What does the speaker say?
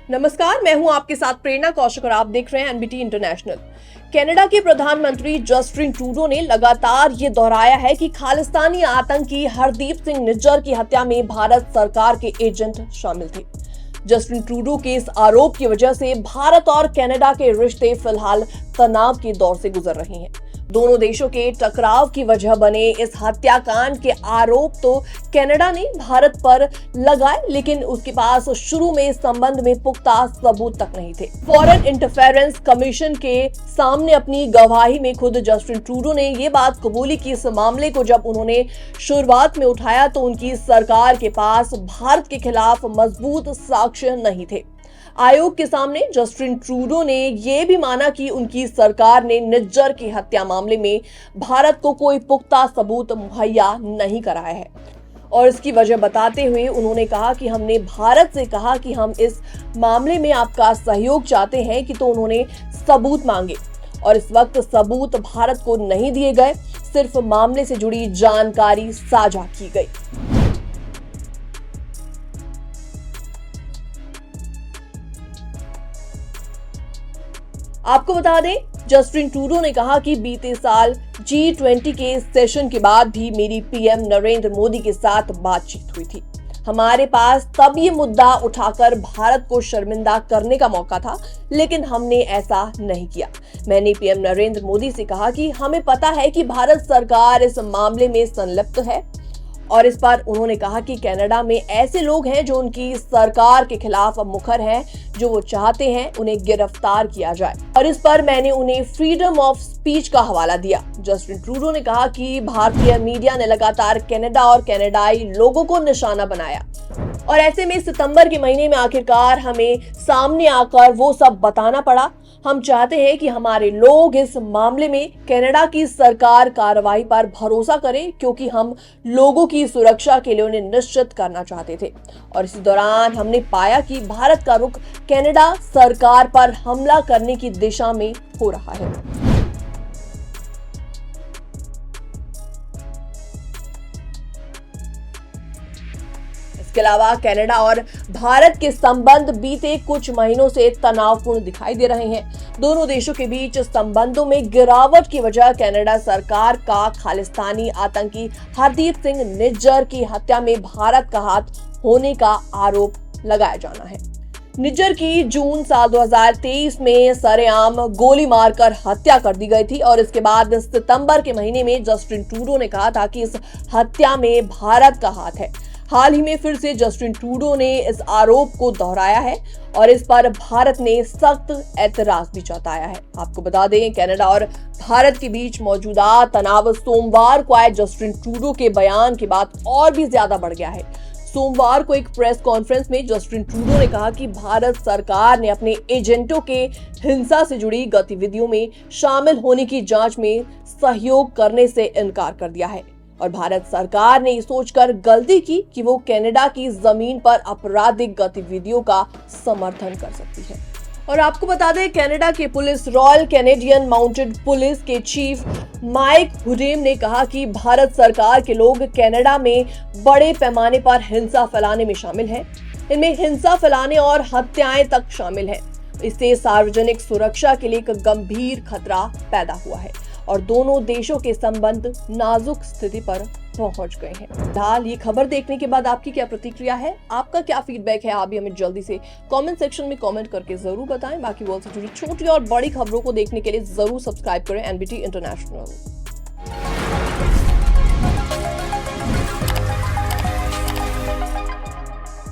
नमस्कार, मैं हूं आपके साथ प्रेरणा कौशिक और आप देख रहे हैं एनबीटी इंटरनेशनल। कनाडा के प्रधानमंत्री जस्टिन ट्रूडो ने लगातार ये दोहराया है कि खालिस्तानी आतंकी हरदीप सिंह निज्जर की हत्या में भारत सरकार के एजेंट शामिल थे। जस्टिन ट्रूडो के इस आरोप की वजह से भारत और कनाडा के रिश्ते फिलहाल तनाव के दौर से गुजर रहे हैं। दोनों देशों के टकराव की वजह बने इस हत्याकांड के आरोप तो कनाडा ने भारत पर लगाए, लेकिन उसके पास शुरू में इस संबंध में पुख्ता सबूत तक नहीं थे। फॉरेन इंटरफेरेंस कमीशन के सामने अपनी गवाही में खुद जस्टिन ट्रूडो ने ये बात कबूली कि इस मामले को जब उन्होंने शुरुआत में उठाया तो उनकी सरकार के पास भारत के खिलाफ मजबूत साक्ष्य नहीं थे। आयोग के सामने जस्टिन ट्रूडो ने यह भी माना कि उनकी सरकार ने निज्जर की हत्या मामले में भारत को कोई पुख्ता सबूत मुहैया नहीं कराया है, और इसकी वजह बताते हुए उन्होंने कहा कि हमने भारत से कहा कि हम इस मामले में आपका सहयोग चाहते हैं कि तो उन्होंने सबूत मांगे, और इस वक्त सबूत भारत को नहीं दिए गए, सिर्फ मामले से जुड़ी जानकारी साझा की गई। आपको बता दें, जस्टिन ट्रूडो ने कहा कि बीते साल G20 के सेशन के बाद भी मेरी पीएम नरेंद्र मोदी के साथ बातचीत हुई थी। हमारे पास तब ये मुद्दा उठाकर भारत को शर्मिंदा करने का मौका था, लेकिन हमने ऐसा नहीं किया। मैंने पीएम नरेंद्र मोदी से कहा कि हमें पता है कि भारत सरकार इस मामले में संलिप्त है, और इस पर उन्होंने कहा कि कनाडा में ऐसे लोग हैं जो उनकी सरकार के खिलाफ मुखर हैं, जो वो चाहते हैं उन्हें गिरफ्तार किया जाए, और इस पर मैंने उन्हें फ्रीडम ऑफ स्पीच का हवाला दिया। जस्टिन ट्रूडो ने कहा कि भारतीय मीडिया ने लगातार कनाडा और कनाडाई लोगों को निशाना बनाया, और ऐसे में सितंबर के महीने में आखिरकार हमें सामने आकर वो सब बताना पड़ा। हम चाहते हैं कि हमारे लोग इस मामले में कनाडा की सरकार कार्रवाई पर भरोसा करें, क्योंकि हम लोगों की सुरक्षा के लिए उन्हें निश्चित करना चाहते थे। और इसी दौरान हमने पाया कि भारत का रुख कनाडा सरकार पर हमला करने की दिशा में हो रहा है। इसके अलावा कनाडा और भारत के संबंध बीते कुछ महीनों से तनावपूर्ण दिखाई दे रहे हैं। दोनों देशों के बीच संबंधों में गिरावट की वजह कनाडा सरकार का खालिस्तानी आतंकी हरदीप सिंह निज्जर की हत्या में भारत का हाथ होने का आरोप लगाया जाना है। निज्जर की जून साल 2023 में सरेआम गोली मारकर हत्या कर दी गई थी, और इसके बाद सितंबर के महीने में जस्टिन ट्रूडो ने कहा था कि इस हत्या में भारत का हाथ है। हाल ही में फिर से जस्टिन ट्रूडो ने इस आरोप को दोहराया है, और इस पर भारत ने सख्त ऐतराज भी जताया है। आपको बता दें, कनाडा और भारत के बीच मौजूदा तनाव सोमवार को आए जस्टिन ट्रूडो के बयान के बाद और भी ज्यादा बढ़ गया है। सोमवार को एक प्रेस कॉन्फ्रेंस में जस्टिन ट्रूडो ने कहा कि भारत सरकार ने अपने एजेंटों के हिंसा से जुड़ी गतिविधियों में शामिल होने की जांच में सहयोग करने से इनकार कर दिया है, और भारत सरकार ने ये सोचकर गलती की कि वो कनाडा की जमीन पर आपराधिक गतिविधियों का समर्थन कर सकती है। और आपको बता दें, कनाडा के police royal Canadian mounted police के चीफ माइक हुडेम ने कहा कि भारत सरकार के लोग कनाडा में बड़े पैमाने पर हिंसा फैलाने में शामिल हैं। इनमें हिंसा फैलाने और हत्याएं तक शामिल हैं। इससे सार्वजनिक सुरक्षा के लिए एक गंभीर खतरा पैदा हुआ है, और दोनों देशों के संबंध नाजुक स्थिति पर पहुंच गए हैं। फिलहाल ये खबर देखने के बाद आपकी क्या प्रतिक्रिया है, आपका क्या फीडबैक है, आप भी हमें जल्दी से कमेंट सेक्शन में कमेंट करके जरूर बताएं। बाकी वर्ल्ड से जुड़ी छोटी और बड़ी खबरों को देखने के लिए जरूर सब्सक्राइब करें एनबीटी इंटरनेशनल।